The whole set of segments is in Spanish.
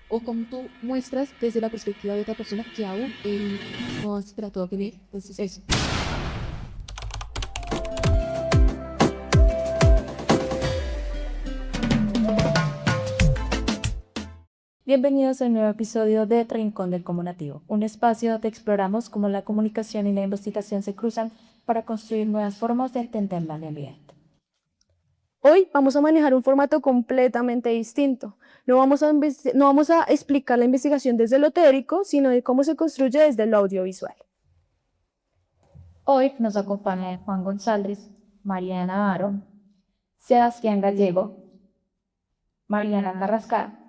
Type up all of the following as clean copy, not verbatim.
o cómo tú muestras desde la perspectiva de otra persona que aún no has tratado de ver. Entonces, eso. Bienvenidos a un nuevo episodio de Rincón del Comunativo, un espacio donde exploramos cómo la comunicación y la investigación se cruzan para construir nuevas formas de entender la realidad. Hoy vamos a manejar un formato completamente distinto. No vamos a explicar la investigación desde lo teórico, sino de cómo se construye desde lo audiovisual. Hoy nos acompañan Juan González, Mariana Navarro, Sebastián Gallego, Mariana Carrascal.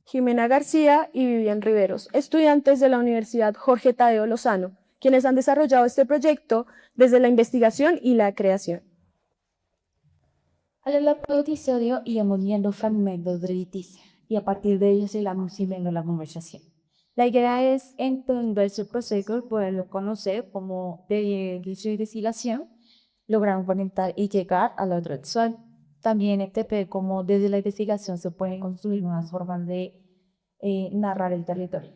Jimena García y Vivian Riveros, estudiantes de la Universidad Jorge Tadeo Lozano, quienes han desarrollado este proyecto desde la investigación y la creación. A lo largo del episodio iremos viendo fragmentos de noticia y a partir de ellos iremos siguiendo la conversación. La idea es entender su proceso, poderlo conocer como de inicio y destilación, lograr conectar y llegar al otro visual. También entender cómo desde la investigación se pueden construir nuevas formas de narrar el territorio.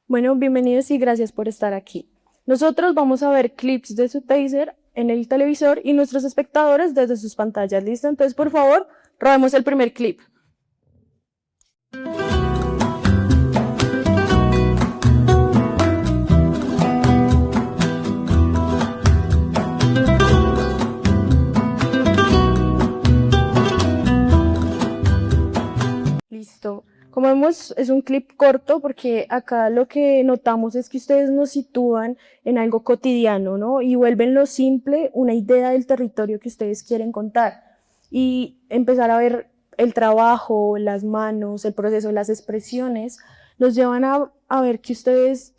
Bueno, bienvenidos y gracias por estar aquí. Nosotros vamos a ver clips de su taser en el televisor y nuestros espectadores desde sus pantallas. ¿Listo? Entonces, por favor, robemos el primer clip. Listo. Como vemos, es un clip corto porque acá lo que notamos es que ustedes nos sitúan en algo cotidiano, ¿no? Y vuelven lo simple una idea del territorio que ustedes quieren contar. Y empezar a ver el trabajo, las manos, el proceso, las expresiones, nos llevan a ver que ustedes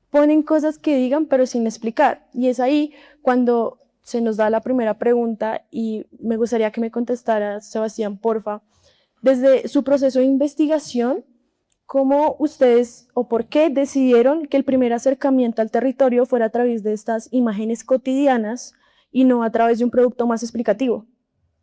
ponen cosas que digan pero sin explicar. Y es ahí cuando se nos da la primera pregunta y me gustaría que me contestara, Sebastián, porfa. Desde su proceso de investigación, ¿cómo ustedes o por qué decidieron que el primer acercamiento al territorio fuera a través de estas imágenes cotidianas y no a través de un producto más explicativo?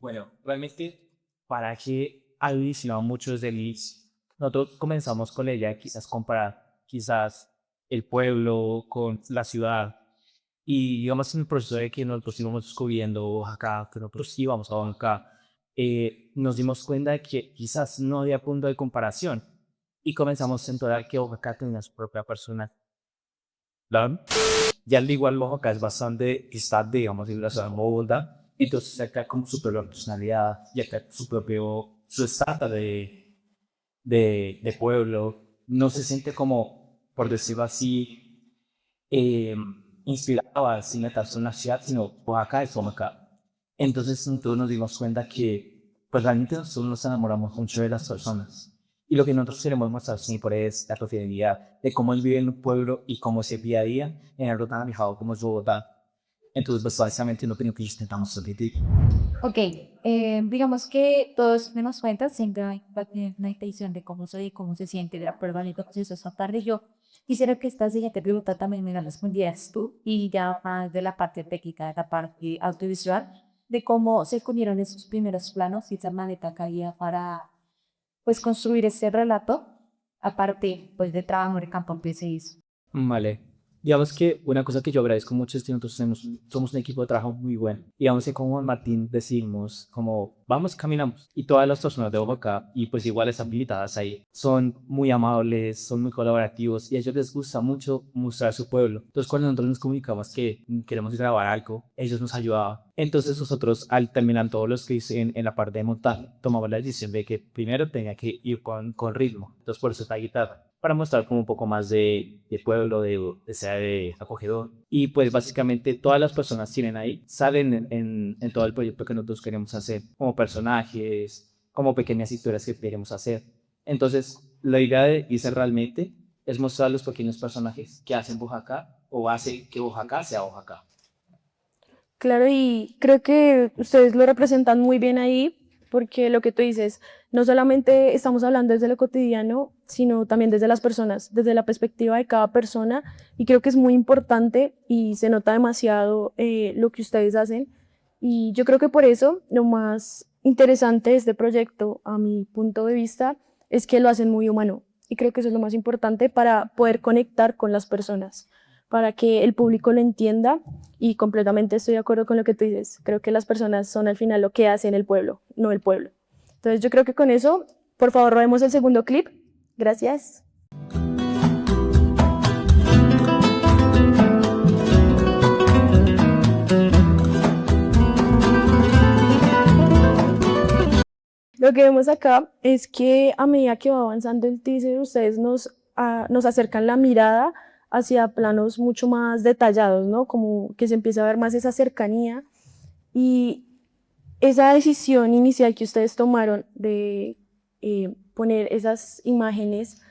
Bueno, realmente, para que audicionado muchos de mis, nosotros comenzamos con la idea de quizás comparar quizás el pueblo con la ciudad y digamos en el proceso de que nosotros íbamos descubriendo Oaxaca, que nosotros íbamos a Oaxaca, nos dimos cuenta de que quizás no había punto de comparación y comenzamos a entender que Oaxaca tenía su propia personalidad. Ya al igual Oaxaca es bastante distante, digamos, en la ciudad de Bogotá, entonces acá como su propia personalidad y acá su propio, su estrata de pueblo, no se siente como, por decirlo así, eh, inspirado sin meterse en una ciudad, sino Oaxaca es Oaxaca. Entonces nosotros nos dimos cuenta que pues realmente nosotros nos enamoramos mucho de las personas. Y lo que nosotros queremos mostrar siempre es la cotidianidad de cómo él vive en un pueblo y cómo se día a día en algo tan alejado como es Bogotá. Entonces, pues, básicamente, una opinión que intentamos transmitir. Ok, digamos que todos menos cuentas siempre hay una intención de cómo soy y cómo se siente de la prueba de proceso esta tarde. Yo quisiera que esta siguiente pregunta también me la respondieras tú y ya más de la parte técnica, de la parte audiovisual, de cómo se unieron esos primeros planos y esa maleta que había para pues construir ese relato, aparte pues de trabajo de campo que se hizo. Vale. Digamos que una cosa que yo agradezco mucho es que nosotros somos un equipo de trabajo muy bueno. Digamos que como Martín decimos, como vamos, caminamos. Y todas las personas de Bogotá, y pues iguales habilitadas ahí, son muy amables, son muy colaborativos y a ellos les gusta mucho mostrar su pueblo. Entonces cuando nosotros nos comunicamos que queremos grabar algo, ellos nos ayudaban. Entonces nosotros al terminar todos los que hice en la parte de montar, tomamos la decisión de que primero tenía que ir con ritmo. Entonces por eso está guitarra para mostrar como un poco más de pueblo, de ser acogedor. Y pues básicamente todas las personas que tienen ahí salen en todo el proyecto que nosotros queremos hacer, como personajes, como pequeñas historias que queremos hacer. Entonces, la idea de irse realmente es mostrar los pequeños personajes que hacen Oaxaca o hacen que Oaxaca sea Oaxaca. Claro, y creo que ustedes lo representan muy bien ahí, porque lo que tú dices, no solamente estamos hablando desde lo cotidiano, sino también desde las personas, desde la perspectiva de cada persona, y creo que es muy importante y se nota demasiado lo que ustedes hacen, y yo creo que por eso lo más interesante de este proyecto, a mi punto de vista, es que lo hacen muy humano. Y creo que eso es lo más importante para poder conectar con las personas, para que el público lo entienda. Y completamente estoy de acuerdo con lo que tú dices. Creo que las personas son al final lo que hacen el pueblo, no el pueblo. Entonces yo creo que con eso, por favor, rodemos el segundo clip. Gracias. Lo que vemos acá es que a medida que va avanzando el teaser, ustedes nos acercan la mirada hacia planos mucho más detallados, ¿no? Como que se empieza a ver más esa cercanía y esa decisión inicial que ustedes tomaron de poner esas imágenes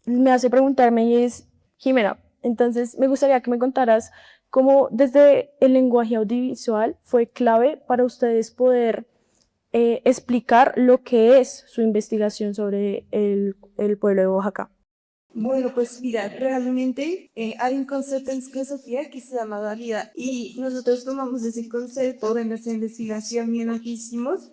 me hace preguntarme y es, Jimena, entonces me gustaría que me contaras cómo desde el lenguaje audiovisual fue clave para ustedes poder explicar lo que es su investigación sobre el pueblo de Oaxaca. Bueno, pues mira, realmente hay un concepto en filosofía que se llama dualidad y nosotros tomamos ese concepto de nuestra investigación y en lo que hicimos,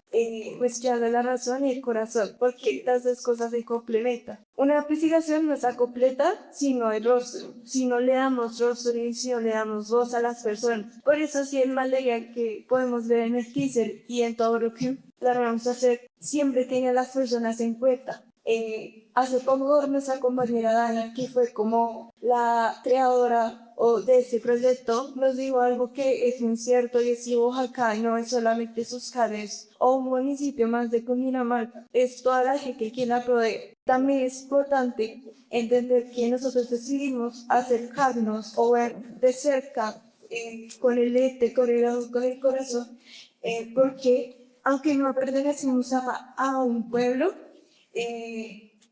pues ya de la razón y el corazón, porque las dos cosas se complementan. Una investigación no está completa si no hay rostro, si no le damos rostro y si no le damos voz a las personas. Por eso sí el mal de que podemos ver en el teaser y en todo lo que vamos a hacer, siempre tiene a las personas en cuenta. Hace poco nuestra compañera Dani, que fue como la creadora de este proyecto, nos dijo algo que es muy cierto y es que Oaxaca no es solamente sus calles o un municipio más de Cundinamarca, es toda la gente que la rodea. También es importante entender que nosotros decidimos acercarnos o ver de cerca con el ente, con el corazón, porque aunque no pertenecemos a un pueblo,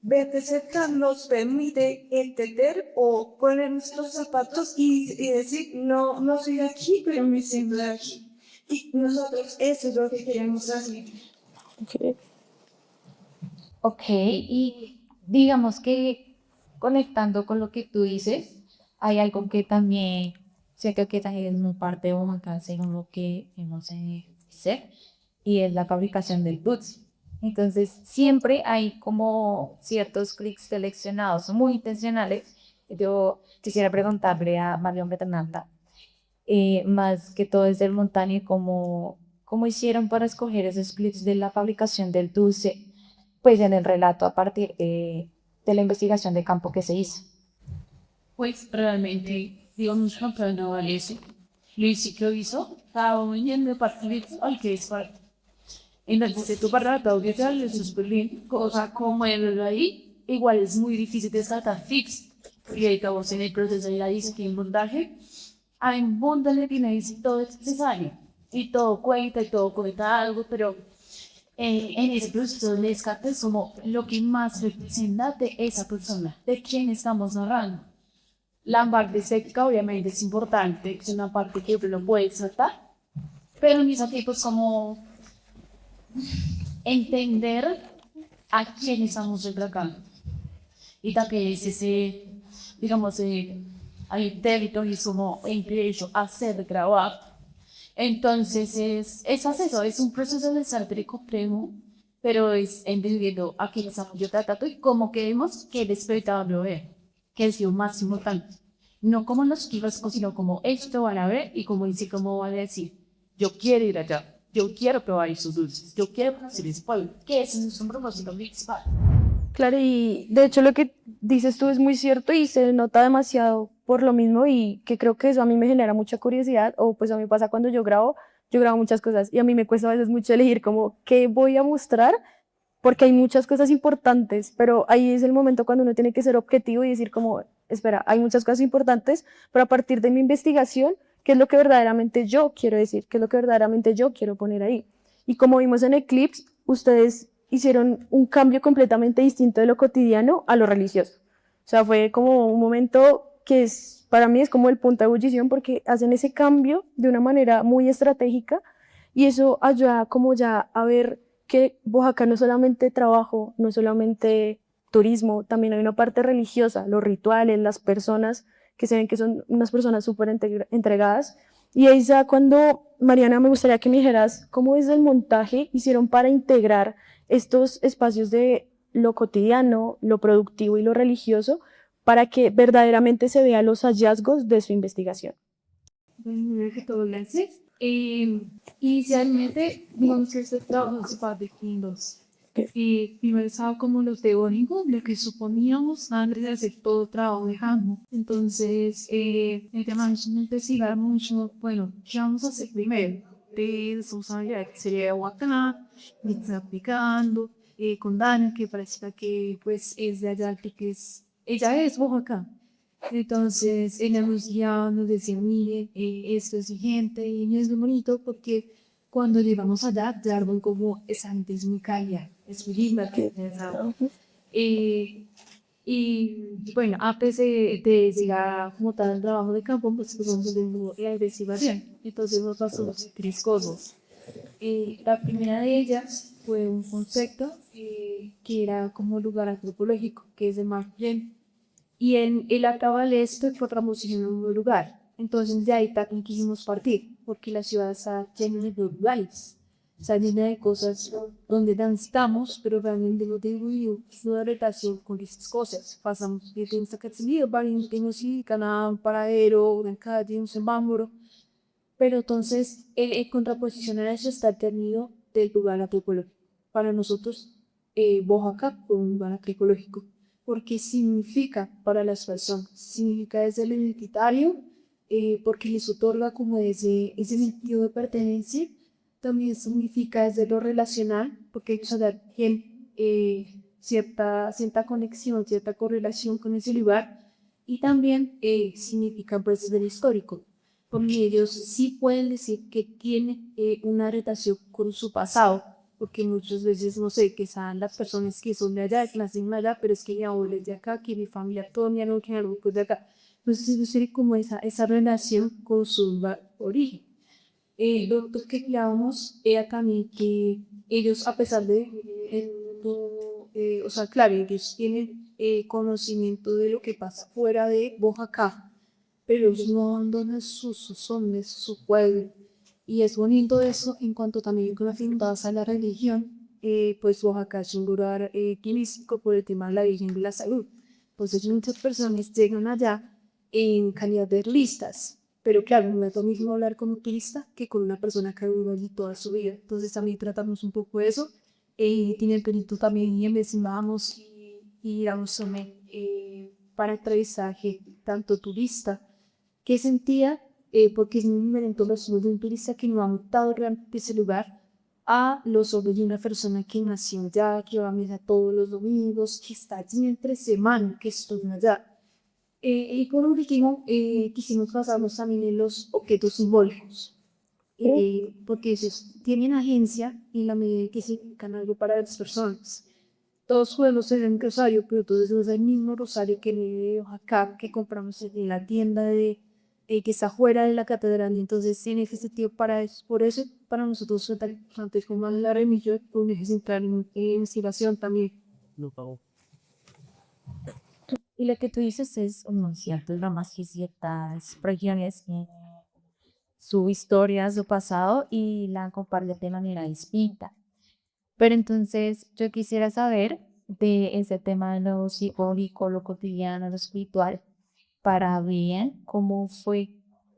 ver de cerca nos permite entender o poner nuestros zapatos y decir, no, no soy de aquí, pero me siento de aquí. Y nosotros eso es lo que queremos hacer. Okay. Ok, y digamos que conectando con lo que tú dices, hay algo que también siento que también es muy parte de Oaxaca, según lo que hemos hacer, y es la fabricación del boots. Entonces, siempre hay como ciertos clics seleccionados muy intencionales. Yo quisiera preguntarle a Marion Beternanda, más que todo desde el montaña, cómo hicieron para escoger esos clics de la fabricación del dulce, pues en el relato a partir de la investigación de campo que se hizo. Pues realmente, digamos, no vale eso. Luis que lo hizo, estaba muy bien de partir al que es parte. Entonces, tu para la audiovisual es súper bien, cosa como el ahí, igual es muy difícil de tratar fix. Y ahí estamos en el proceso de la disque y montaje. Hay un montón de finales y todo es necesario. Y todo cuenta y todo cuenta algo, pero en ese proceso de descarte es como lo que más representa de esa persona, de quién estamos narrando. La parte estética obviamente es importante, es una parte que uno puede tratar, pero al mismo tiempo es como entender a quién estamos retratando. Y también es ese, digamos, hay territorios como entre ellos hacer grabar. Entonces es eso, es un proceso de desarrollo complejo, pero es entendiendo a quién estamos yo tratando y cómo queremos que el espectador lo vea, que es lo más importante. No como los kioscos, sino como esto van a ver y como dice, cómo van a decir, yo quiero ir allá. Yo quiero probar esos dulces, yo quiero conocer ese pueblo, que ese es un propósito principal. Claro, y de hecho lo que dices tú es muy cierto y se nota demasiado por lo mismo y que creo que eso a mí me genera mucha curiosidad o pues a mí pasa cuando yo grabo muchas cosas y a mí me cuesta a veces mucho elegir como qué voy a mostrar porque hay muchas cosas importantes, pero ahí es el momento cuando uno tiene que ser objetivo y decir como, espera, hay muchas cosas importantes, pero a partir de mi investigación, ¿qué es lo que verdaderamente yo quiero decir? ¿Qué es lo que verdaderamente yo quiero poner ahí? Y como vimos en Eclipse, ustedes hicieron un cambio completamente distinto de lo cotidiano a lo religioso. O sea, fue como un momento que para mí es como el punto de ebullición porque hacen ese cambio de una manera muy estratégica y eso ayuda como ya a ver que Oaxaca no es solamente trabajo, no es solamente turismo, también hay una parte religiosa, los rituales, las personas que se ven que son unas personas súper entregadas. Y ahí ya cuando, Mariana, me gustaría que me dijeras cómo desde el montaje hicieron para integrar estos espacios de lo cotidiano, lo productivo y lo religioso para que verdaderamente se vean los hallazgos de su investigación. Primero que todo, gracias. Inicialmente, digamos que este trabajo se parte en dos. Primero estaba como lo teórico, lo que suponíamos antes de hacer todo el trabajo de campo. Entonces, el tema es investigar mucho, bueno, ¿qué vamos a hacer primero? De responsabilidad que sería Huacán, y está aplicando, con Dana, que parece que pues es de allá, ella es Oaxaca. Entonces, ella nos guiaba, nos decía, mire, esto es vigente y es muy bonito porque cuando llegamos allá, Darwin como esa gente es muy cálida, es muy linda, que pensaba. Y bueno, antes de llegar como tal al trabajo de campo, pues vamos viendo la investigación. Entonces nos pasó tres cosas. La primera de ellas fue un concepto que era como lugar antropológico, que es de Mark Twain. Y en la tabla esto encontramos en un lugar. Entonces de ahí también quisimos partir, porque la ciudad está llena de lugares, está llena de cosas donde transitamos, pero realmente no tengo una relación con esas cosas. Pasamos de esta categoría, varios tenemos un paradero, una calle, un semáforo, pero entonces en contraposición a eso está el término del lugar antropológico. Para nosotros, Oaxaca fue un lugar arqueológico porque significa para las personas, significa desde lo identitario, porque les otorga como ese sentido de pertenencia, también significa desde lo relacional, porque ellos tienen cierta conexión, cierta correlación con ese lugar, y también significa pues desde lo histórico, porque ellos sí pueden decir que tienen una relación con su pasado, porque muchas veces, no sé, que sean las personas que son de allá, que nacen allá, pero es que mi abuelo es de acá, que mi familia toda mi no que algo de acá. Entonces, eso sería como esa relación con su origen. Lo que creábamos era también que ellos, a pesar de, o sea, claro, ellos tienen conocimiento de lo que pasa fuera de Oaxaca, pero ellos no abandonan sus zonas, su pueblo. Y es bonito eso en cuanto también con afinadas a la religión, pues Oaxaca es un lugar turístico por el tema de la Virgen de la Salud. Entonces muchas personas llegan allá en calidad de turistas, pero claro, no es lo mismo hablar con un turista que con una persona que ha vivido allí toda su vida. Entonces también tratamos un poco eso. Tiene el perito también y investigamos y damos para entrevistar a gente, tanto turista que sentía, porque es muy diferente los ojos de un turista que no ha notado realmente ese lugar a los ojos de una persona que nació allá, que va a misa todos los domingos, que está allí entre semana, que estuvo allá. Y por último, quisimos basarnos también en los objetos simbólicos, porque esos tienen agencia en la medida que significan algo para las personas. Todos podemos tener un rosario, pero todos es el mismo rosario que de Oaxaca que compramos en la tienda que está fuera de la catedral. Entonces tiene ese sentido para eso. Por eso para nosotros es tan importante como la religión, un eje central en investigación también. Y lo que tú dices es un cierto, es más que ciertas regiones su historia, su pasado y la comparten de manera distinta. Pero entonces yo quisiera saber de ese tema de lo psicológico, lo cotidiano, lo espiritual, para bien, cómo fue,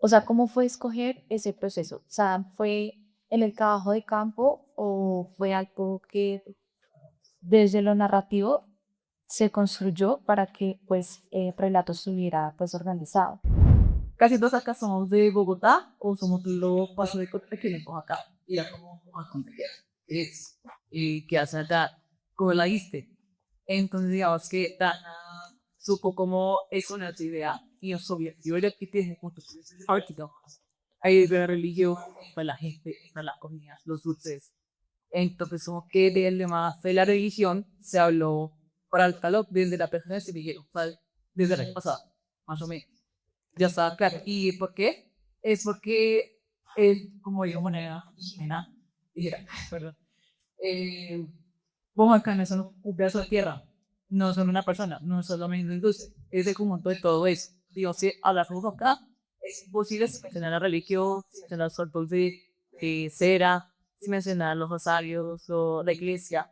o sea, cómo fue escoger ese proceso. O sea, ¿fue en el trabajo de campo o fue algo que desde lo narrativo se construyó para que pues el relato estuviera pues organizado? Casi todos acá somos de Bogotá o somos de los pasos de Costa que venimos acá. Mira cómo es que hace allá, como la diste. Entonces, digamos que Dana supo cómo es una idea y yo sabía, yo era que tiene puntos artísticos. Ahí de la religión, para la gente, para las comidas, los dulces. Entonces, como que del tema de la religión se habló para el calor desde la persona de Sevilla, desde la pasada, más o menos. Ya estaba claro. ¿Y por qué? Es porque, como digo, moneda, dijera, perdón. Vos acá no son un pedazo de tierra, no son una persona, no solamente una industria, es el conjunto de todo eso. Digo, si hablamos acá, es imposible si mencionar la religión, si mencionar los sortos de cera, si mencionar los rosarios o la iglesia.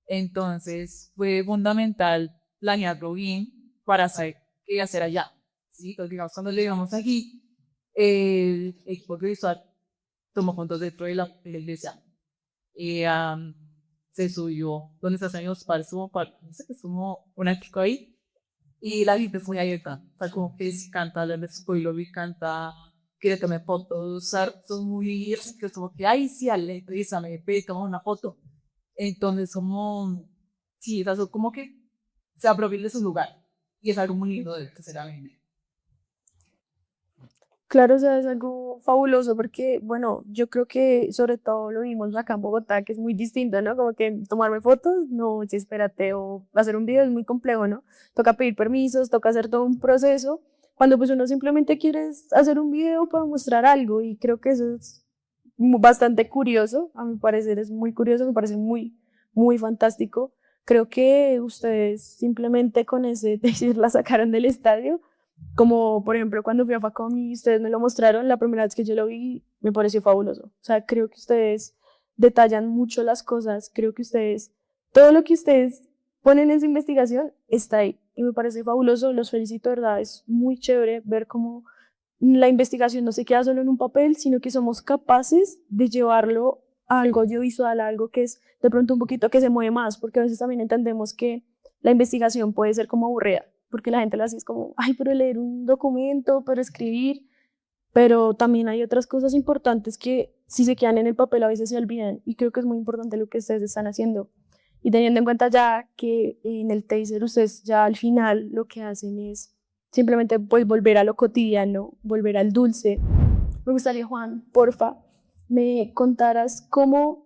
Entonces fue fundamental planearlo bien para saber qué hacer allá. ¿Sí? Entonces, digamos, cuando llegamos aquí, el equipo visual tomó fotos dentro de la iglesia. Y se subió donde se hacen los pares, no sé, es como una chica ahí. Y la gente es muy abierta. O sea, como que si canta, le spoiler y canta, quiere tomar fotos, o sea, son muy, que es como que, ay, sí, Ale, me toma una foto. Entonces, como, sí, o sea, son como que se apropia de su lugar. Y es algo muy lindo de que será bien. Claro, o sea, es algo fabuloso porque, bueno, yo creo que sobre todo lo vimos acá en Bogotá, que es muy distinto, ¿no? Como que tomarme fotos, no, sí, espérate, o hacer un video es muy complejo, ¿no? Toca pedir permisos, toca hacer todo un proceso, cuando pues uno simplemente quiere hacer un video para mostrar algo y creo que eso es bastante curioso, a mi parecer es muy curioso, me parece muy, muy fantástico. Creo que ustedes simplemente con ese decir la sacaron del estadio como por ejemplo cuando fui a Facom y ustedes me lo mostraron, la primera vez que yo lo vi me pareció fabuloso. O sea, creo que ustedes detallan mucho las cosas, creo que ustedes, todo lo que ustedes ponen en su investigación está ahí y me parece fabuloso, los felicito, de verdad, es muy chévere ver cómo la investigación no se queda solo en un papel, sino que somos capaces de llevarlo a algo audiovisual, a algo que es de pronto un poquito que se mueve más, porque a veces también entendemos que la investigación puede ser como aburrida, porque la gente lo hace es como, ay, pero leer un documento, pero escribir, pero también hay otras cosas importantes que si se quedan en el papel a veces se olvidan y creo que es muy importante lo que ustedes están haciendo. Y teniendo en cuenta ya que en el taser ustedes ya al final lo que hacen es simplemente pues volver a lo cotidiano, volver al dulce. Me gustaría, Juan, porfa, me contaras cómo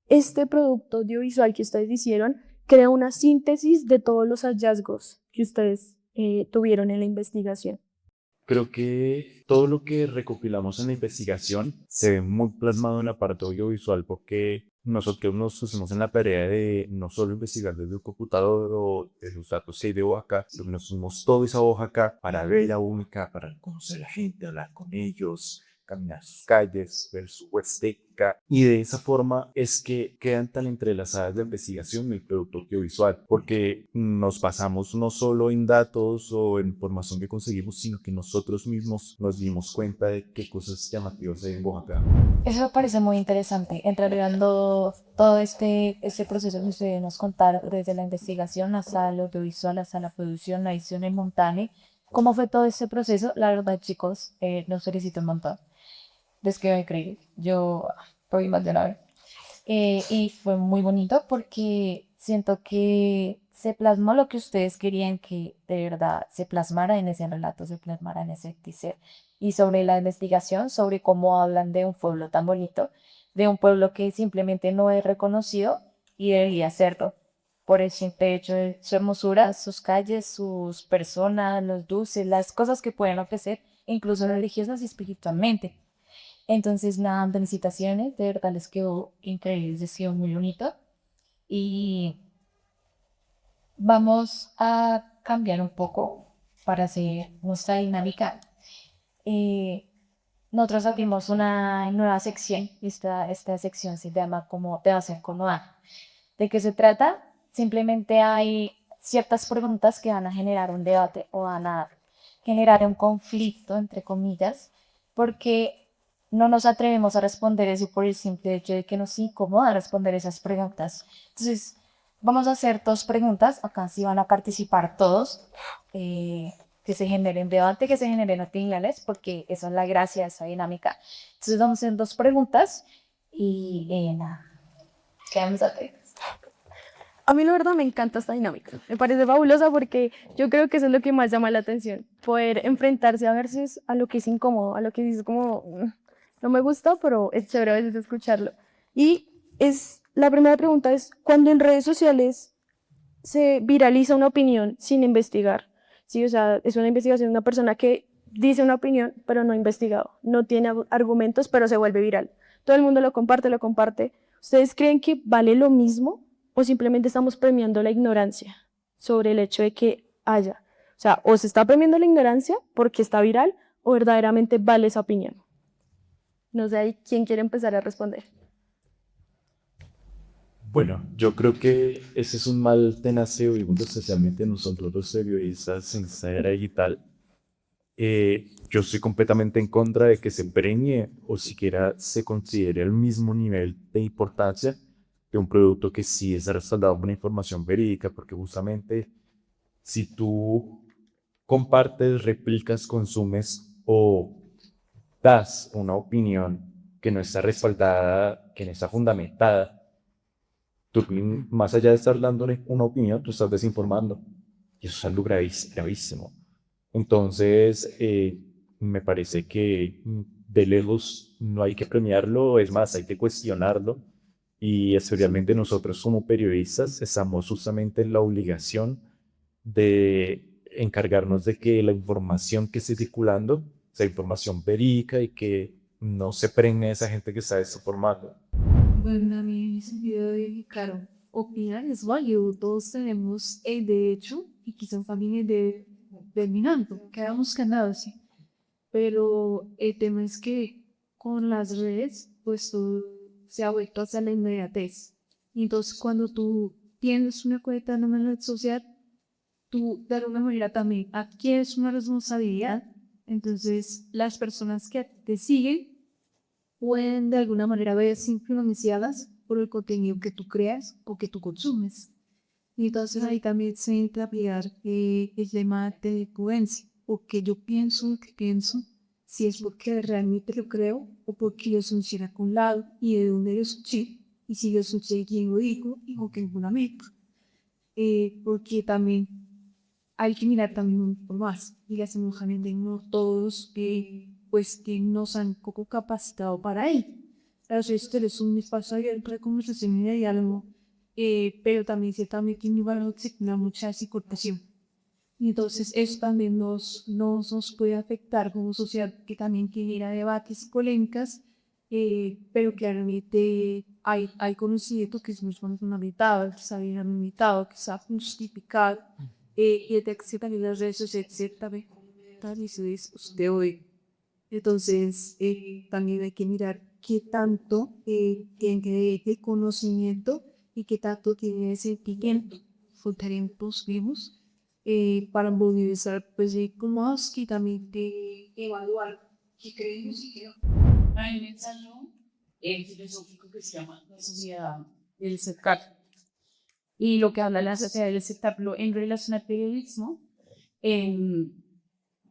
este producto audiovisual que ustedes hicieron crea una síntesis de todos los hallazgos que ustedes tuvieron en la investigación. Creo que todo lo que recopilamos en la investigación se ve muy plasmado en la parte audiovisual porque nosotros nos pusimos en la tarea de no solo investigar desde un computador o desde los datos de Oaxaca, sino que nos fuimos toda esa Oaxaca para ver a Oaxaca, para conocer a la gente, hablar con ellos, caminar sus calles, ver su estética y de esa forma es que quedan tan entrelazadas la investigación y el producto audiovisual porque nos basamos no solo en datos o en información que conseguimos, sino que nosotros mismos nos dimos cuenta de qué cosas llamativas hay en Oaxaca. Eso me parece muy interesante, entregando todo este proceso que ustedes nos contaron, desde la investigación hasta lo audiovisual, hasta la producción, la edición, el montaje. ¿Cómo fue todo ese proceso? La verdad, chicos, los felicito un montón. Les quedó increíble. Yo fui más de una vez. Y fue muy bonito porque siento que se plasmó lo que ustedes querían que de verdad se plasmara en ese relato, se plasmara en ese teaser. Y sobre la investigación, sobre cómo hablan de un pueblo tan bonito, de un pueblo que simplemente no es reconocido y debería serlo. Por el simple hecho de su hermosura, sus calles, sus personas, los dulces, las cosas que pueden ofrecer, incluso religiosas y espiritualmente. Entonces, nada, felicitaciones, de verdad les quedó increíble, les quedó muy bonito. Y vamos a cambiar un poco para hacer nuestra dinámica. Nosotros abrimos una nueva sección, esta sección se llama como Te hacen con A. ¿De qué se trata? Simplemente hay ciertas preguntas que van a generar un debate o van a generar un conflicto, entre comillas, porque no nos atrevemos a responder eso por el simple hecho de que nos incomoda responder esas preguntas. Entonces, vamos a hacer dos preguntas. Acá sí van a participar todos. Que se generen debate, que se generen opiniones, porque esa es la gracia de esa dinámica. Entonces, vamos a hacer dos preguntas y nada. Quedamos atentos. A mí la verdad me encanta esta dinámica, me parece fabulosa porque yo creo que eso es lo que más llama la atención, poder enfrentarse a veces a lo que es incómodo, a lo que dices como, no me gusta, pero es chévere a veces escucharlo. Y la primera pregunta es, cuando en redes sociales se viraliza una opinión sin investigar, ¿sí? O sea, es una investigación de una persona que dice una opinión, pero no ha investigado, no tiene argumentos, pero se vuelve viral. Todo el mundo lo comparte, lo comparte. ¿Ustedes creen que vale lo mismo o simplemente estamos premiando la ignorancia sobre el hecho de que haya? O sea, o se está premiando la ignorancia porque está viral o verdaderamente vale esa opinión. No sé, ¿quién quiere empezar a responder? Bueno, yo creo que ese es un mal tenaz que vivimos especialmente nosotros los periodistas en esta era digital. Yo estoy completamente en contra de que se premie o siquiera se considere el mismo nivel de importancia de un producto que sí es respaldado por una información verídica, porque justamente si tú compartes, replicas, consumes o das una opinión que no está respaldada, que no está fundamentada, tú más allá de estar dándole una opinión, tú estás desinformando. Y eso es algo gravísimo. Entonces, me parece que de lejos no hay que premiarlo, es más, hay que cuestionarlo. Y especialmente nosotros como periodistas estamos justamente en la obligación de encargarnos de que la información que esté circulando sea información verídica y que no se pregne a esa gente que está desinformando. Bueno, a mí en ese sentido de, claro, opinar es válido, todos tenemos el derecho y quizás también el de terminando, quedamos ganados, sí. Pero el tema es que con las redes, pues todo se ha vuelto hacia la inmediatez. Y entonces cuando tú tienes una cuenta en una red social, tú de alguna manera también adquieres una responsabilidad. Entonces las personas que te siguen pueden de alguna manera verse influenciadas por el contenido que tú creas o que tú consumes. Y entonces ahí también se entra a mirar el tema de influencia, o que yo pienso, que pienso, si es porque realmente lo creo o porque yo soy de un lado y de dónde yo soy, y si yo soy quien lo digo o que ninguna meta. Porque también hay que mirar también un poco más, y lastimosamente no todos pues que nos han poco capacitado para ello. Claro, esto es un espacio abierto de conversación y de diálogo, pero también ciertamente en lugar se da mucha psicopación. Y entonces eso también nos puede afectar como sociedad, que también genera debates, polémicas, pero claramente hay conocimiento que es muy fundamentado, que está bien limitado, que está justificado, y el texto también las redes sociales, también tal y se es de hoy. Entonces, también hay que mirar qué tanto tiene de conocimiento y qué tanto tiene de sentimiento. Fundamentos vivos para monitorizar, pues, como que también de evaluar qué creemos y qué no. Hay un ensayo filosófico que se llama La sociedad del espectáculo. Y lo que habla la sociedad del espectáculo en relación al periodismo, em,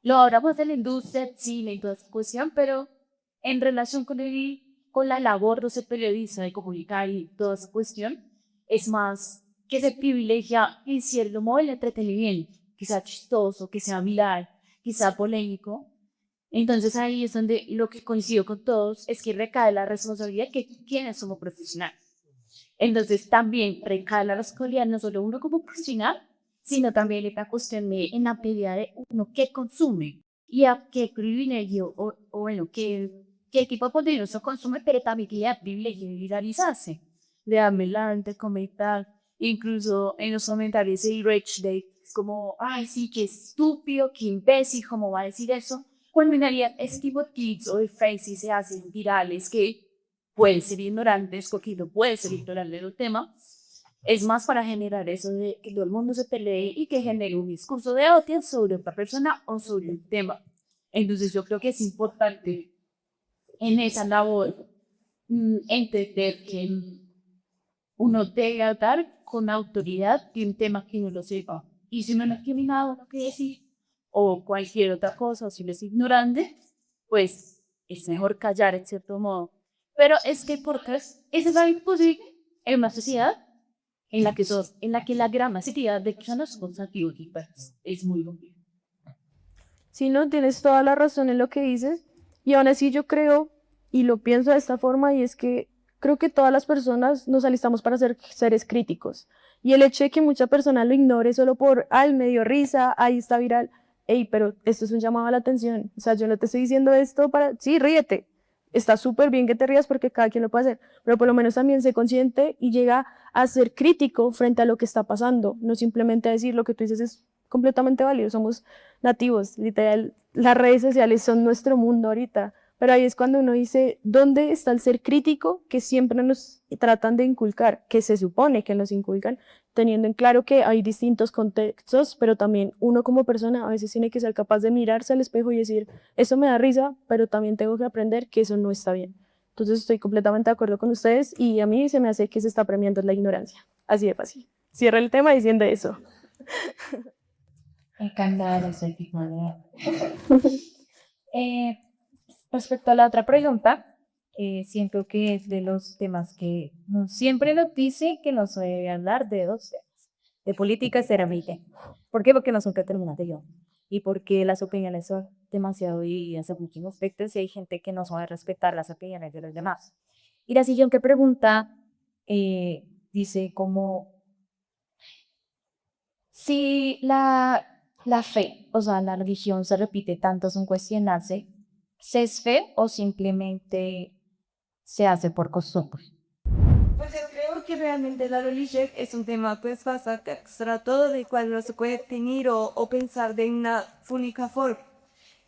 lo hablamos de la industria, del cine y toda esa cuestión, pero en relación con la labor de ser periodista, de comunicar y toda esa cuestión, es más que se privilegia en cierto modo el entretenimiento, que sea chistoso, que sea viral, que sea polémico. Entonces ahí es donde lo que coincido con todos es que recae la responsabilidad que quienes somos profesionales. Entonces también recae la responsabilidad no solo uno como profesional, sino también la cuestión de en la medida de uno qué consume y a qué privilegio o bueno, qué tipo de contenido se consume, pero también qué privilegio de viralizarse, de darme like, de comentar, incluso en los comentarios de Rich Day, es como, ay, sí, qué estúpido, qué imbécil, ¿cómo va a decir eso? Cuando en realidad este tipo de tweets o de phrases se hacen virales que pueden ser ignorantes, Coquito puede ser ignorante del tema, es más para generar eso de que todo el mundo se pelee y que genere un discurso de odio sobre otra persona o sobre un tema. Entonces yo creo que es importante en esa labor entender que uno debe hablar con autoridad de un tema que no lo sepa. Y si uno no tiene nada que decir o cualquier otra cosa, o si uno es ignorante, pues es mejor callar en cierto modo. Pero es que porque es algo posible en una sociedad en la que la gran mayoría de personas son antibióticas. Es muy complejo. Sí, no, tienes toda la razón en lo que dices. Y aún así yo creo, y lo pienso de esta forma, y es que creo que todas las personas nos alistamos para ser seres críticos. Y el hecho de que mucha persona lo ignore solo por, ay, me dio risa, ahí está viral. Ey, pero esto es un llamado a la atención. O sea, yo no te estoy diciendo esto para, sí, ríete. Está súper bien que te rías porque cada quien lo puede hacer, pero por lo menos también sé consciente y llega a ser crítico frente a lo que está pasando, no simplemente a decir lo que tú dices es completamente válido, somos nativos, literal, las redes sociales son nuestro mundo ahorita, Pero ahí es cuando uno dice, ¿dónde está el ser crítico que siempre nos tratan de inculcar, que se supone que nos inculcan, teniendo en claro que hay distintos contextos, pero también uno como persona a veces tiene que ser capaz de mirarse al espejo y decir, eso me da risa, pero también tengo que aprender que eso no está bien. Entonces estoy completamente de acuerdo con ustedes y a mí se me hace que se está premiando la ignorancia. Así de fácil. Cierro el tema diciendo eso. Encantada de tipo de... Eh, respecto a la otra pregunta, siento que es de los temas que siempre nos dice que no se debe hablar de dos temas, de política y cerámica. ¿Por qué? Porque no son determinantes yo. Y porque las opiniones son demasiado divididas en muchos aspectos y hay gente que no sabe respetar las opiniones de los demás. Y la siguiente pregunta dice como si la fe, o sea, la religión se repite tanto sin cuestionarse, ¿se es fe o simplemente se hace por costumbre? Pues yo creo que realmente la religión es un tema pues bastante abstracto del cual no se puede definir o pensar de una única forma.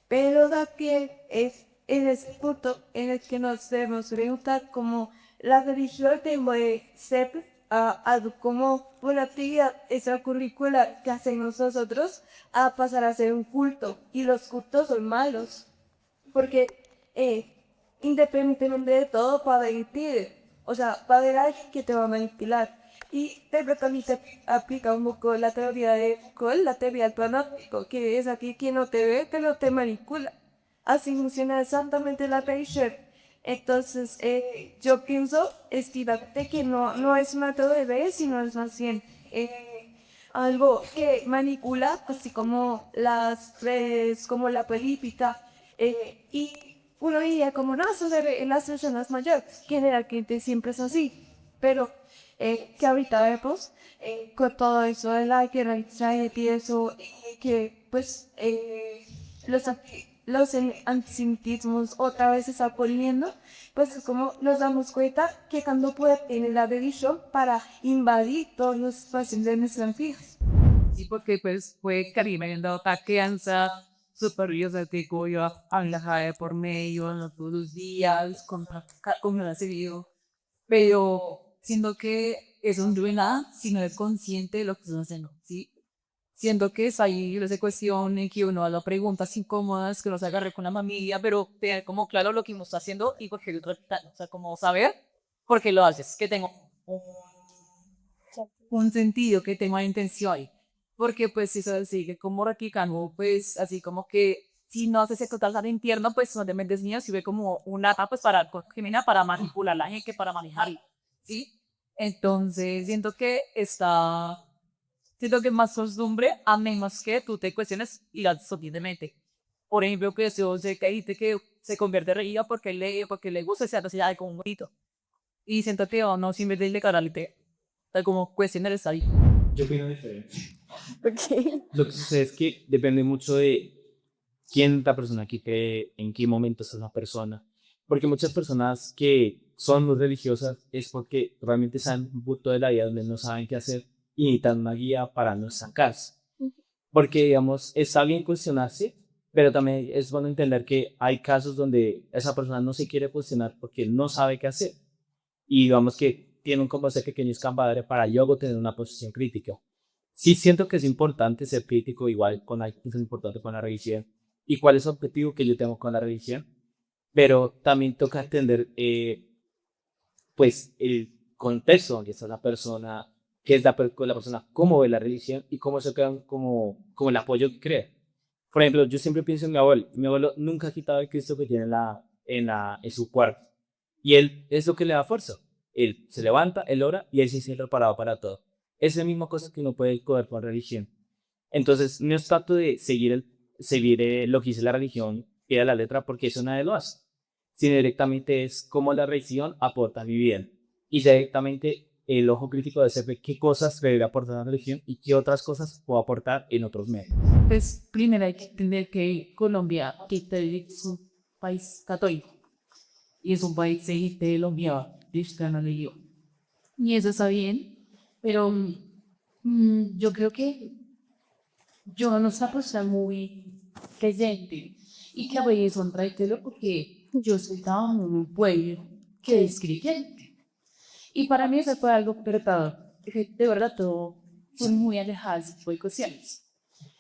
Pero también es en ese punto en el que nos debemos preguntar cómo la religión debe ser algo como una actividad extracurricular que hacemos nosotros a pasar a ser un culto. Y los cultos son malos, porque independientemente de todo va a haber impide. O sea, va a haber alguien que te va a manipular. Y de pronto también se aplica un poco la teoría de Foucault, la teoría del pronóstico, que es aquí quien no te ve, pero te manipula. Así funciona exactamente la religión. Entonces, yo pienso estimamente que no es una teoría de ver, sino es más bien algo que manipula, así como las redes, como la política, y uno diría como no, eso se ve en las personas mayores, generalmente siempre es así, pero que ahorita vemos con todo eso de la guerra de Israel y eso, que pues los antisemitismos otra vez se está poniendo, pues es como nos damos cuenta que cuando puede tener la religión para invadir todos los espacios de nuestras vidas. Sí, porque pues fue cariño crianza superiosa que yo habla por medio no todos los días con la seguido, pero siento que eso no es nada si no es consciente de lo que estás haciendo, ¿sí? Siento que es ahí esa cuestión en que uno haga preguntas incómodas, que no se agarre con la mamilla, pero tener como claro lo que uno está haciendo y por qué lo está haciendo. O sea, como saber por qué lo haces, que tengo un sentido, que tengo una intención ahí. Porque pues si se sigue como practicando, pues así como que si no haces eso total infierno, pues no te metes niños y ve como una pues para manipular a la gente, para manejarla, ¿sí? Entonces siento que es más costumbre a menos que tú te cuestiones y la suficientemente. Por ejemplo, que si vos que hay gente que se convierte reída porque le gusta esa necesidad de como un bonito. Y siento que no siempre de caralite. O sea, como cuestionar está ahí. Yo opino diferente. Ok. Lo que sucede es que depende mucho de quién es la persona que cree, en qué momento es una persona. Porque muchas personas que son muy religiosas es porque realmente están un punto de la vida donde no saben qué hacer y necesitan una guía para no estancarse. Porque, digamos, está bien cuestionarse, pero también es bueno entender que hay casos donde esa persona no se quiere cuestionar porque no sabe qué hacer. Y digamos que tiene un como ese pequeño escampadre para luego tener una posición crítica. Sí siento que es importante ser crítico, igual con algo que es importante con la religión y cuál es el objetivo que yo tengo con la religión, pero también toca entender pues el contexto donde está la persona, qué es la persona, cómo ve la religión y cómo se quedan como el apoyo que cree. Por ejemplo, yo siempre pienso en mi abuelo nunca ha quitado el Cristo que tiene en su cuarto y él es lo que le da fuerza. Él se levanta, él ora y él se siente preparado para todo. Es la misma cosa que uno puede coger con religión. Entonces, no es tanto de seguir lo que dice la religión, pie a la letra, porque eso nadie lo hace, sino directamente es cómo la religión aporta a mi vida. Y ya directamente el ojo crítico de saber qué cosas debería aportar la religión y qué otras cosas puedo aportar en otros medios. Pues primero hay que entender que Colombia es un país católico y es un país de Colombia, cristiano religión. Y eso está bien, pero yo creo que yo no soy una persona muy creyente y que voy a eso reitero porque yo estaba en un pueblo que es creyente. Y para mí eso fue algo retador. Dije, de verdad, todo fue muy alejado de cuestiones.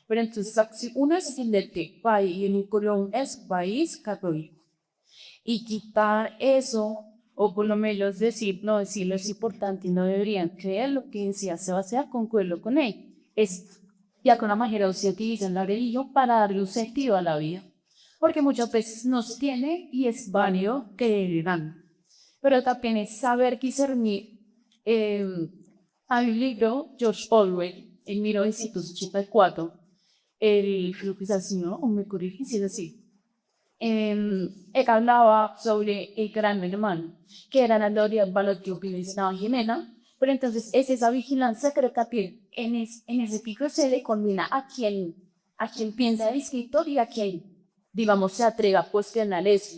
Pero entonces, si uno es de país y en Colombia es país católico, y quitar eso, o por lo menos decir, no, decirlo es importante y no deberían creer lo que decía Sebastián, concuerdo con él. Es ya con la manera se utiliza la religión para darle un sentido a la vida. Porque muchas veces no se tiene y es válido que dan. Pero también es saber discernir. Hay un libro, George Orwell, en 1984, creo que es así, ¿no? O me corrige si es así. Él hablaba sobre el gran hermano, que era la teoría del valor que utilizaba Jimena, pero entonces es esa vigilancia creo que también en ese pico se le combina a quien piensa el escritor y a quien, digamos, se atreve a cuestionar eso.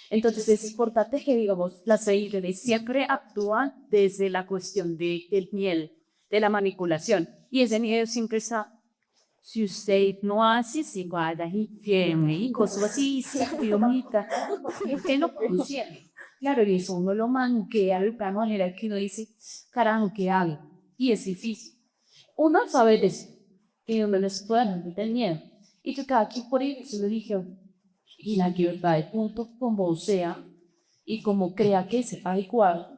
Entonces es importante que, digamos, las religiones siempre actúan desde la cuestión del miedo, de la manipulación, y ese miedo siempre está. Si usted no hace, se guarda infierno y cosas así, se bonita. Usted no consiente. Claro, y eso uno lo manquea de tal manera que uno dice, carajo, ¿qué hago? Y es difícil. Uno sabe de eso, que uno les puede tener miedo. Y que cada quien por eso lo dije, y la libertad de punto como sea y como crea que es adecuado.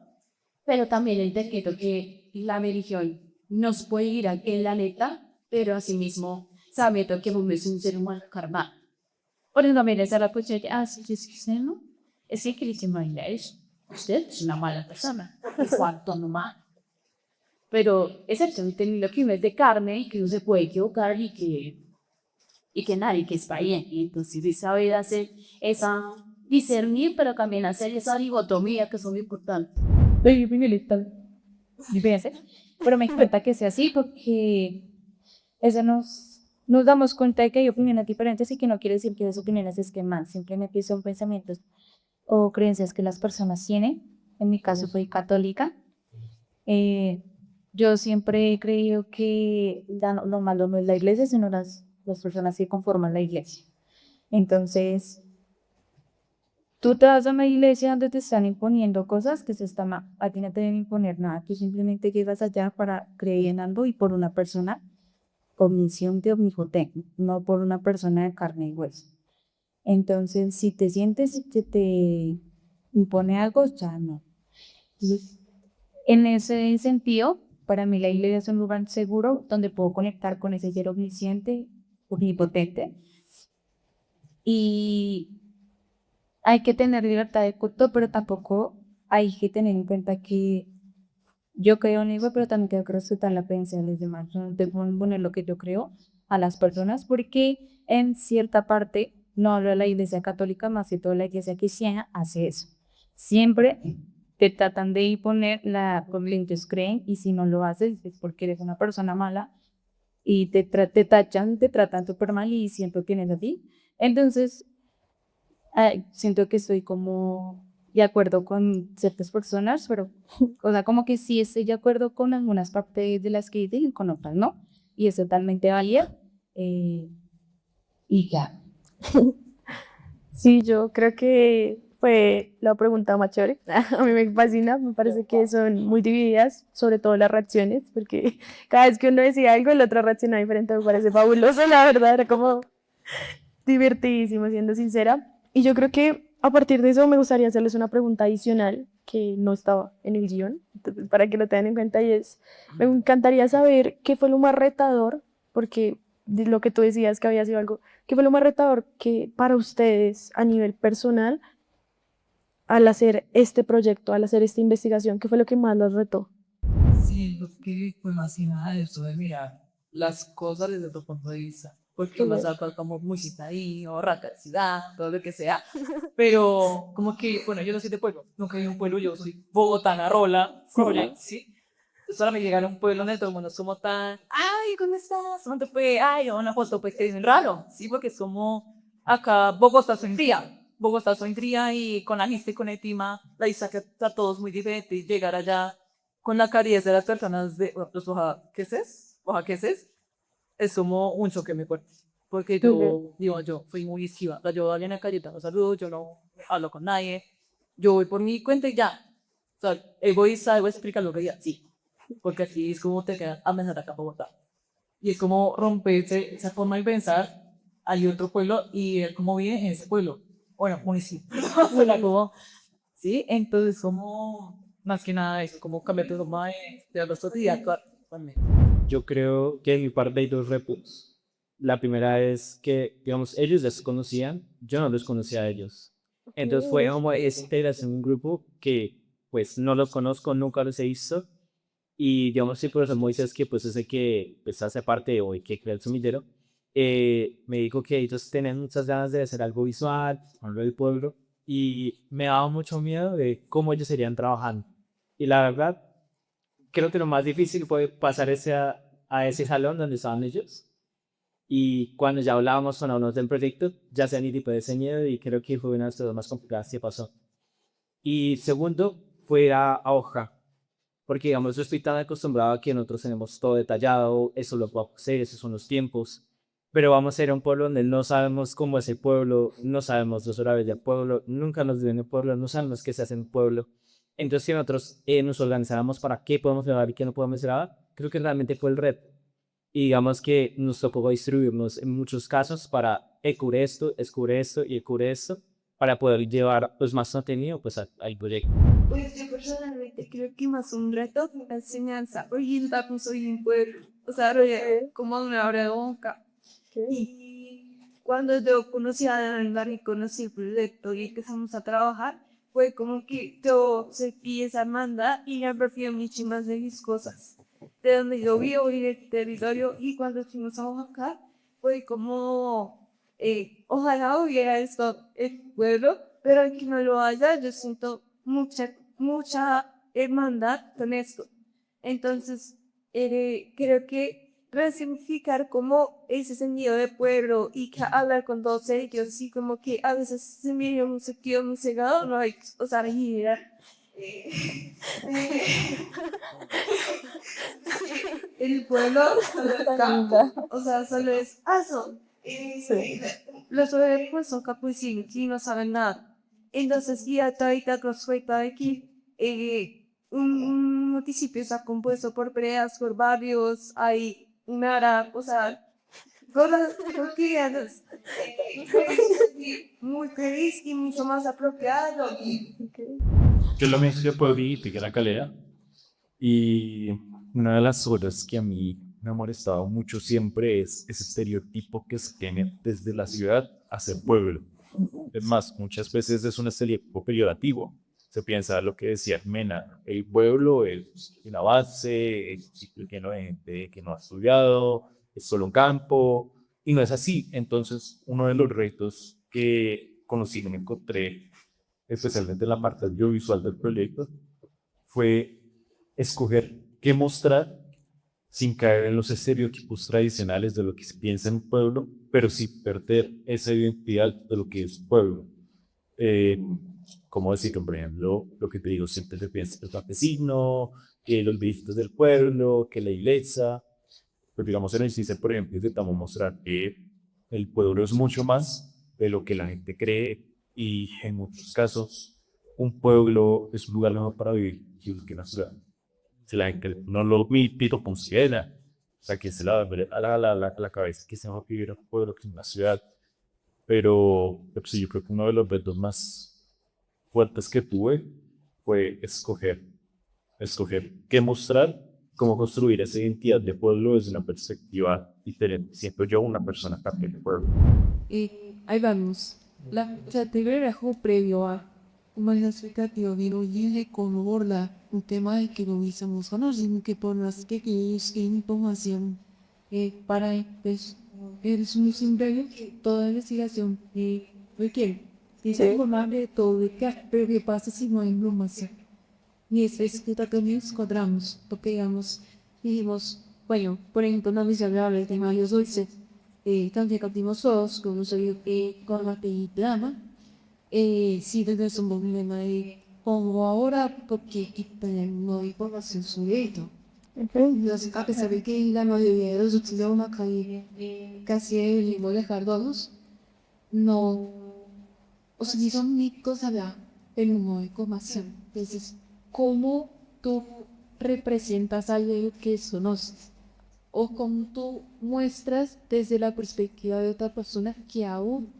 Pero también entiendo que la religión nos puede ir en la neta, pero asimismo sabiendo que uno es un ser humano karma. Por eso también esa es la cuestión de, si es cristiano, es que cristiano es usted es una mala persona, es cuanto no mal. Pero es el entendido que uno es de carne y que uno se puede equivocar y que nadie que está bien. Y entonces sí saber hacer esa discernir, pero también hacer esa dicotomía que son muy importantes. Diferencia, pero me encanta que sea así porque eso nos damos cuenta de que hay opiniones diferentes y que no quiere decir que esas opiniones estén mal, simplemente son pensamientos o creencias que las personas tienen. En mi caso soy católica. Yo siempre he creído que lo malo no es la iglesia, sino las personas que conforman la iglesia. Entonces, tú te vas a una iglesia donde te están imponiendo cosas que se están mal. A ti no te deben imponer nada. Tú simplemente llegas allá para creer en algo y por una persona omnisciente, omnipotente, no por una persona de carne y hueso. Entonces, si te sientes que te impone algo, ya no. Entonces, en ese sentido, para mí la iglesia es un lugar seguro donde puedo conectar con ese ser omnisciente, omnipotente. Y hay que tener libertad de culto, pero tampoco hay que tener en cuenta que yo creo en algo, pero también tengo que respetar la creencia de los demás. No tengo que poner lo que yo creo a las personas, porque en cierta parte, no hablo de la iglesia católica, más que toda la iglesia cristiana hace eso. Siempre te tratan de imponer como ellos creen, y si no lo haces es porque eres una persona mala y te tachan, te tratan súper mal y siempre tienen a ti. Entonces, siento que estoy como de acuerdo con ciertas personas, pero, o sea, como que sí estoy de acuerdo con algunas partes de las que dicen y con otras no. Y es totalmente válido. Y ya. Sí, yo creo que fue la pregunta más chévere. A mí me fascina, me parece que son muy divididas, sobre todo las reacciones, porque cada vez que uno decía algo, el otro reacciona diferente, me parece fabuloso, la verdad, era como divertidísimo, siendo sincera. Y yo creo que a partir de eso me gustaría hacerles una pregunta adicional que no estaba en el guión, entonces para que lo tengan en cuenta y es, me encantaría saber qué fue lo más retador, porque de lo que tú decías que había sido algo, qué fue lo más retador que para ustedes a nivel personal al hacer este proyecto, al hacer esta investigación, qué fue lo que más los retó. Sí, lo que fue más que nada eso de mirar las cosas desde otro punto de vista. Porque más algo como música ahí, o racacidad, todo lo que sea. Pero como que, bueno, yo no soy de pueblo, nunca he ido a un pueblo, yo soy bogotana, rola, ¿sí? Entonces ahora me llegaron a un pueblo donde todo el mundo es como tan, ay, ¿cómo estás? ¿Dónde fue? Ay, una foto, pues que dicen raro, ¿sí? Porque somos acá, Bogotá soy fría. Bogotá soy fría y con la gente, con el clima, la distancia que está todos muy diferente y llegar allá con la calidez de las personas de los oaxaqueses, es como un choque muy fuerte. porque yo, digo, yo fui muy esquiva. O sea, yo en la calle te saludo, yo no hablo con nadie, yo voy por mi cuenta y ya. O sea, egoísta, debo explicar lo que diga, sí, porque así es como te quedas a pensar acá en Bogotá. Y es como romperse esa forma de pensar al otro pueblo y ver cómo vive en ese pueblo. Bueno, municipio. Bueno, como, sí, entonces como, más que nada eso, como cambiar tu forma de ver los otros y de actuar también. Yo creo que en mi parte hay dos repos. La primera es que, digamos, ellos les conocían, yo no los conocía a ellos. Entonces fue como integración en un grupo que pues no los conozco, nunca los he visto. Y digamos, sí, por eso Moisés, que pues es el que pues, hace parte o el que crea el sumidero, me dijo que ellos tenían muchas ganas de hacer algo visual, algo del pueblo, y me daba mucho miedo de cómo ellos serían trabajando. Y la verdad, creo que lo más difícil fue pasar a ese salón donde estaban ellos. Y cuando ya hablábamos con unos del proyecto, ya se ni tipo de ese miedo y creo que fue una de las cosas más complicadas que pasó. Y segundo, fue a hoja, porque digamos, yo estoy tan acostumbrado a que nosotros tenemos todo detallado, eso lo puedo hacer, esos son los tiempos, pero vamos a ir a un pueblo donde no sabemos cómo es el pueblo, no sabemos los horarios del pueblo, nunca nos viven en el pueblo, no sabemos qué se hace en el pueblo. Entonces, si nosotros nos organizáramos para qué podemos grabar y qué no podemos grabar, creo que realmente fue el reto. Y digamos que nos tocó distribuirnos en muchos casos para escubre esto y escubre esto, para poder llevar pues, más contenido pues, al proyecto. Pues yo personalmente creo que más un reto fue la enseñanza, porque yo también soy un pueblo, o sea, como una hora de boca. Y cuando yo conocí a Daniel y conocí el proyecto y empezamos a trabajar, fue como que yo sentí esa manda y ya prefiero muchísimas de mis cosas. De donde yo vivo y del territorio, y cuando fuimos a Oaxaca, fue como, ojalá hubiera esto el pueblo, pero aunque no lo haya, yo siento mucha hermandad con esto. Entonces, creo que resignificar como ese sentido de pueblo y que hablar con todos ellos, así como que a veces se me dio un sentido muy cegado, no hay, o sea, y era, el pueblo solo es campo, o sea, solo es aso. Los pueblos son campesinos y no saben nada. Entonces, y ahorita respecto de aquí, un municipio está compuesto por breas, por barrios, hay nara, o sea, cosas cotidianas. Muy feliz y mucho más apropiado. Yo lo mencioné por y Pique la Calera. Y una de las cosas que a mí me ha molestado mucho siempre es ese estereotipo que se tiene desde la ciudad hacia el pueblo. Es más, muchas veces es un estereotipo peyorativo. Se piensa lo que decía Mena, el pueblo es una base, es un sitio lleno de gente que no ha estudiado, es solo un campo, y no es así. Entonces, uno de los retos que conocí y me encontré, especialmente en la parte audiovisual del proyecto, fue escoger qué mostrar sin caer en los estereotipos tradicionales de lo que se piensa en un pueblo, pero sin perder esa identidad de lo que es un pueblo. Eh, como decir, por ejemplo, lo que te digo, siempre se piensa el campesino, que los viejitos del pueblo, que la iglesia, pero digamos en el CICE, por ejemplo, intentamos mostrar que el pueblo es mucho más de lo que la gente cree y en muchos casos un pueblo es un lugar mejor para vivir que una ciudad. Si la gente no lo lo considera, o sea, que se la va a la cabeza que se va a vivir en un pueblo que en una ciudad. Pero pues, yo creo que uno de los retos más fuertes que tuve fue escoger qué mostrar, cómo construir esa identidad de pueblo desde una perspectiva diferente. Siento yo una persona también de pueblo. Ahí vamos. La categoría previo a uma expectativa virou como borda un tema de que lo visamos conociendo que por las que información para pues es muy simple que toda investigación requiere es informar de todo de qué pasa si no hay información. Y es que también encontramos, porque digamos, dijimos, bueno, por ejemplo, una visión de de Mario Dulce, también captimos todos, como soy con la drama, sí, desde un problema de como ahora, porque no hay información sobre esto. Entonces, a pesar de que la mayoría de los utilizaron acá y casi elegimos dejar todos, no, o sea, sí son mitos allá, pero no hay información. Entonces, ¿cómo tú representas algo que conoces? O cómo tú muestras desde la perspectiva de otra persona que aún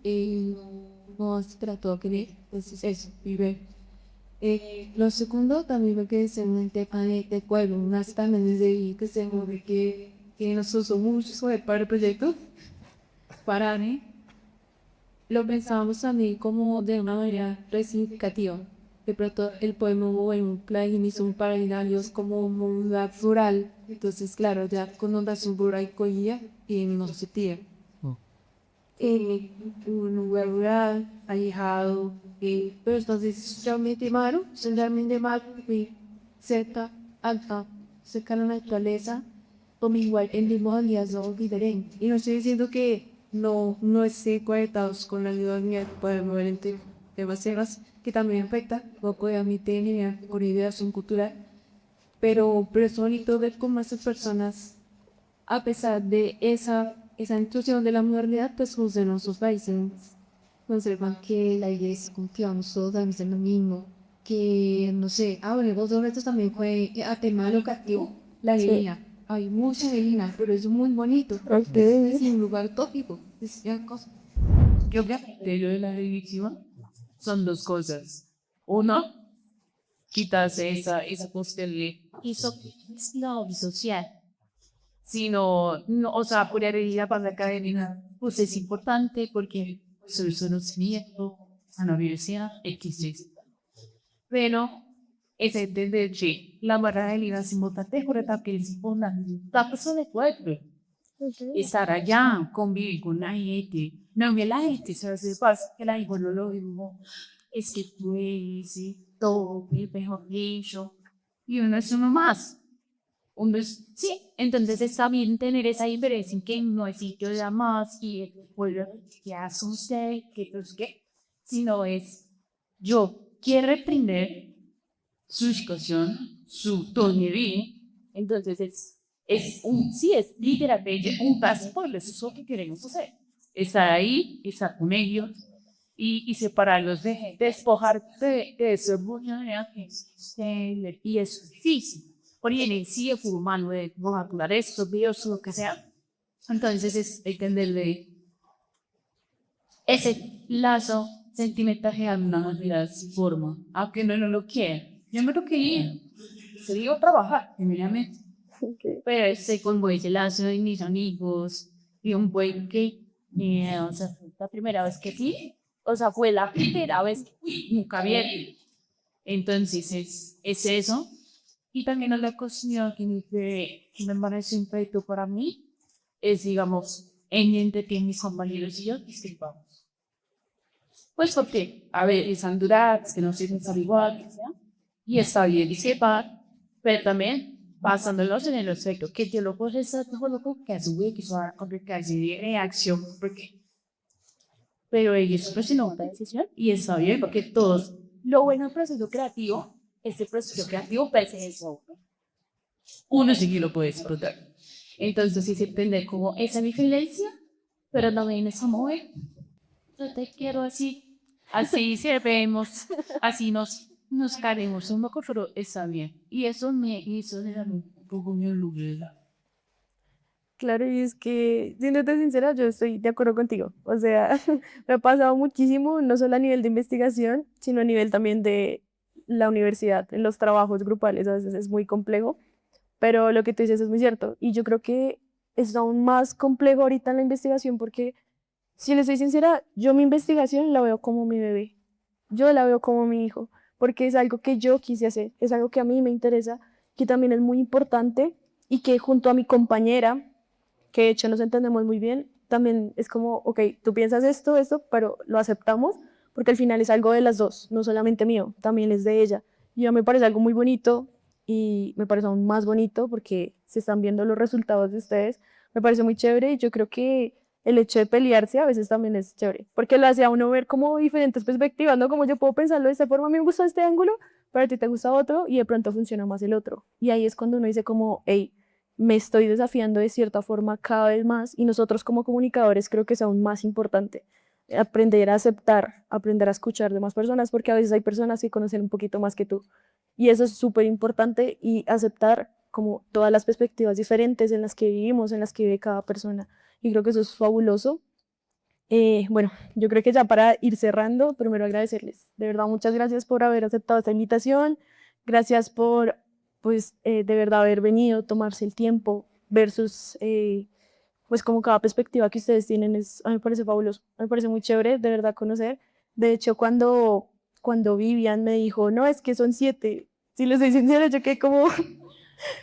no se trató de creer. Entonces, eso, vive. Lo segundo también lo que es en el tema de pueblo, unas también desde que se mueve que nosotros somos para el proyecto, para mí, lo pensábamos también como de una manera significativa. De pronto el poema hubo en un plan y hizo un paralelarios como un lugar rural, entonces claro, ya con ondas rural cogía y no se tía. Un lugar rural, alejado, pero entonces realmente malo, realmente malo, cerca, alta, cerca a la naturaleza, como igual en mismos días no diferente. Y no estoy diciendo que no esté conectados con la ayuda mía, pueden mover en temas temas que también afecta, poco de ambiente, con ideas cultural, pero es bonito ver cómo esas personas a pesar de esa intrusión de la modernidad, pues de nuestros países conservan que la iglesia confiamos todos en lo mismo, que no sé, bueno, vos dos retos también fue a tema educativo, la línea. Hay mucha línea, pero es muy bonito. Es un lugar tópico, es ya cosa. Yo creo que lo de la religión son dos cosas. Uno, quitarse esa cuestión de No, social. sino, no, o sea, por herida para la academia, pues es importante porque soy conocimiento a la universidad X. Pero es entender que la barra de liga es importante por esta que es importante. La persona de cuerpo, estar allá, convivir con la gente, no me la gente, se hace pasa que la hijo no lo digo, es que tú eres todo, el mejor dicho, y uno es uno más. Sí, entonces está bien tener esa diferencia en que no es sitio de más y el pueblo que asuste, que pues qué, sino es yo quiero reprender su situación, su tonería, entonces sí, es literalmente un paso por eso es lo que queremos hacer, estar ahí, estar con ellos y separarlos de despojarte de ese orgullo y es difícil. Porque en el sí es humano de calcular eso, Dios, lo que sea. Entonces es entenderle ese lazo sentimental que alguna manera se forma, aunque no lo quiera. Yo me lo quería, se dio a trabajar, primeramente. Pero ese con ese lazo de mis amigos y un buen que, o sea, fue la primera vez que fui, o sea, fue la primera vez que fui, nunca había ido. Entonces es eso. Y también otra cuestión que me parece un reto para mí es, digamos, entre que mis compañeros y yo discrepamos. Pues porque, a ver, es Honduras, que no se pensar igual, que sea, y está bien discrepar, pero también basándolos en el aspecto que yo lo puedo estar todo loco que hace güey, que suena con que de reacción, porque, pero ellos pues no la decisión y está bien, porque todos, lo bueno del proceso creativo, este proceso creativo parece eso, uno sí que lo puede disfrutar. Entonces sí se entiende como esa diferencia, pero también es como, yo te quiero así, así servemos, así nos caremos un poco, pero está bien. Y eso me hizo dejar un poco mi lugar. Claro, y es que, siéndote sincera, yo estoy de acuerdo contigo. O sea, me ha pasado muchísimo, no solo a nivel de investigación, sino a nivel también de la universidad, en los trabajos grupales, a veces es muy complejo, pero lo que tú dices es muy cierto. Y yo creo que es aún más complejo ahorita en la investigación porque, si le soy sincera, yo mi investigación la veo como mi bebé, yo la veo como mi hijo, porque es algo que yo quise hacer, es algo que a mí me interesa, que también es muy importante y que junto a mi compañera, que de hecho nos entendemos muy bien, también es como, ok, tú piensas esto, pero lo aceptamos porque al final es algo de las dos, no solamente mío, también es de ella. Y a mí me parece algo muy bonito y me parece aún más bonito porque se están viendo los resultados de ustedes, me parece muy chévere y yo creo que el hecho de pelearse a veces también es chévere, porque lo hace a uno ver como diferentes perspectivas, ¿no? Como yo puedo pensarlo de esta forma, a mí me gusta este ángulo, pero a ti te gusta otro y de pronto funciona más el otro. Y ahí es cuando uno dice como, hey, me estoy desafiando de cierta forma cada vez más y nosotros como comunicadores creo que es aún más importante aprender a aceptar, aprender a escuchar de más personas, porque a veces hay personas que conocen un poquito más que tú. Y eso es súper importante y aceptar como todas las perspectivas diferentes en las que vivimos, en las que vive cada persona. Y creo que eso es fabuloso. Bueno, yo creo que ya para ir cerrando, primero agradecerles. De verdad, muchas gracias por haber aceptado esta invitación. Gracias por, pues, de verdad haber venido, tomarse el tiempo, ver sus, pues, como cada perspectiva que ustedes tienen a mí me parece fabuloso. Me parece muy chévere, de verdad, conocer. De hecho, cuando Vivian me dijo, no, es que son 7, si les soy sincera, yo quedé como,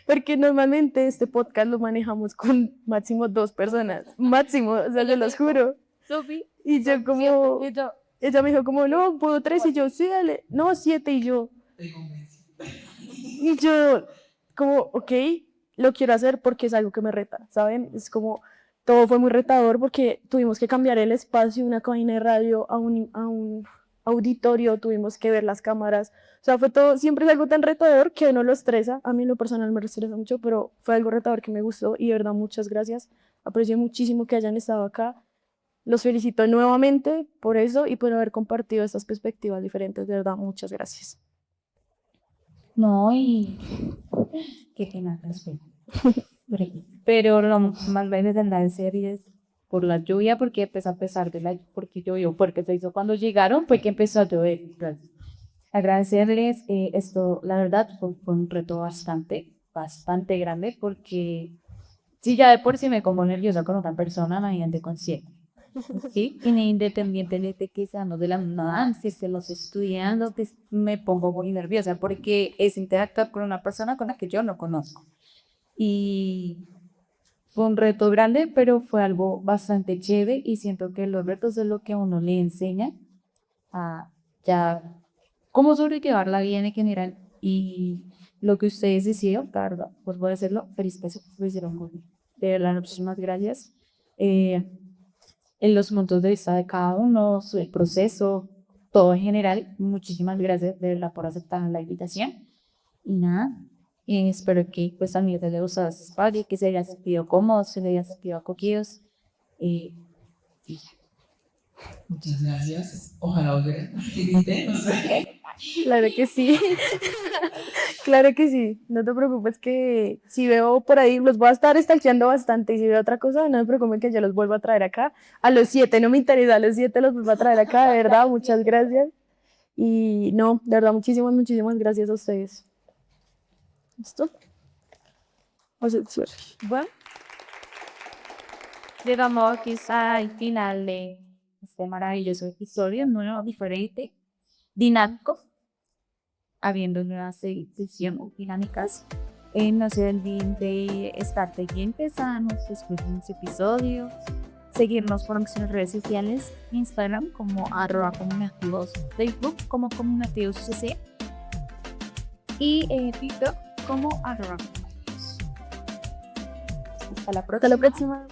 porque normalmente este podcast lo manejamos con máximo 2 personas, máximo, o sea, yo los juro. Y yo como, ella me dijo como, no, puedo 3, y yo, sí, dale, no, 7, y yo como, ok, lo quiero hacer porque es algo que me reta, ¿saben? Es como, todo fue muy retador porque tuvimos que cambiar el espacio de una cabina de radio a un auditorio, tuvimos que ver las cámaras, o sea, fue todo, siempre es algo tan retador que no lo estresa, a mí en lo personal me estresa mucho, pero fue algo retador que me gustó y de verdad muchas gracias, aprecio muchísimo que hayan estado acá, los felicito nuevamente por eso y por haber compartido estas perspectivas diferentes, de verdad, muchas gracias. No, y qué pena, respeto. Pero lo más bien de la serie es por la lluvia, porque pues a pesar de la porque llovió, porque se hizo cuando llegaron, fue que empezó a llover. Entonces, agradecerles esto, la verdad fue un reto bastante grande, porque si ya de por sí me pongo nerviosa con otra persona, imagínate con 7. ¿Sí? Independientemente que seamos de la misma danza, si los estudiando, pues me pongo muy nerviosa porque es interactuar con una persona con la que yo no conozco. Y fue un reto grande, pero fue algo bastante chévere y siento que los retos es lo que a uno le enseña a ya cómo sobrellevar la vida en general y lo que ustedes decidieron, claro, pues voy a hacerlo, feliz, lo hicieron muy bien. De verdad, muchísimas gracias. En los puntos de vista de cada uno, el proceso, todo en general, muchísimas gracias de verdad por aceptar la invitación. Y nada, espero que pues a mí les haya gustado este espacio, que se haya sentido cómodo, se les haya sentido acogidos. Y ya. Muchas gracias. Ojalá volver a repetirte, no sé. Claro que sí. Claro que sí. No te preocupes que si veo por ahí, los voy a estar stalkeando bastante y si veo otra cosa, no me preocupes que yo los vuelvo a traer acá. A los 7, no me interesa, a los 7 los vuelvo a traer acá, de verdad, muchas gracias. Y no, de verdad, muchísimas gracias a ustedes. ¿Listo? Bueno, llegamos quizá al final de este maravilloso episodio, nuevo, diferente, dinámico, habiendo nuevas ediciones dinámicas. No se olviden de estar pendientes a nuestros próximos episodios, seguirnos por nuestras redes sociales, Instagram como @comunicativos, Facebook como comunicativos.cc y TikTok como @comunicativos. Hasta la próxima. Hasta la próxima.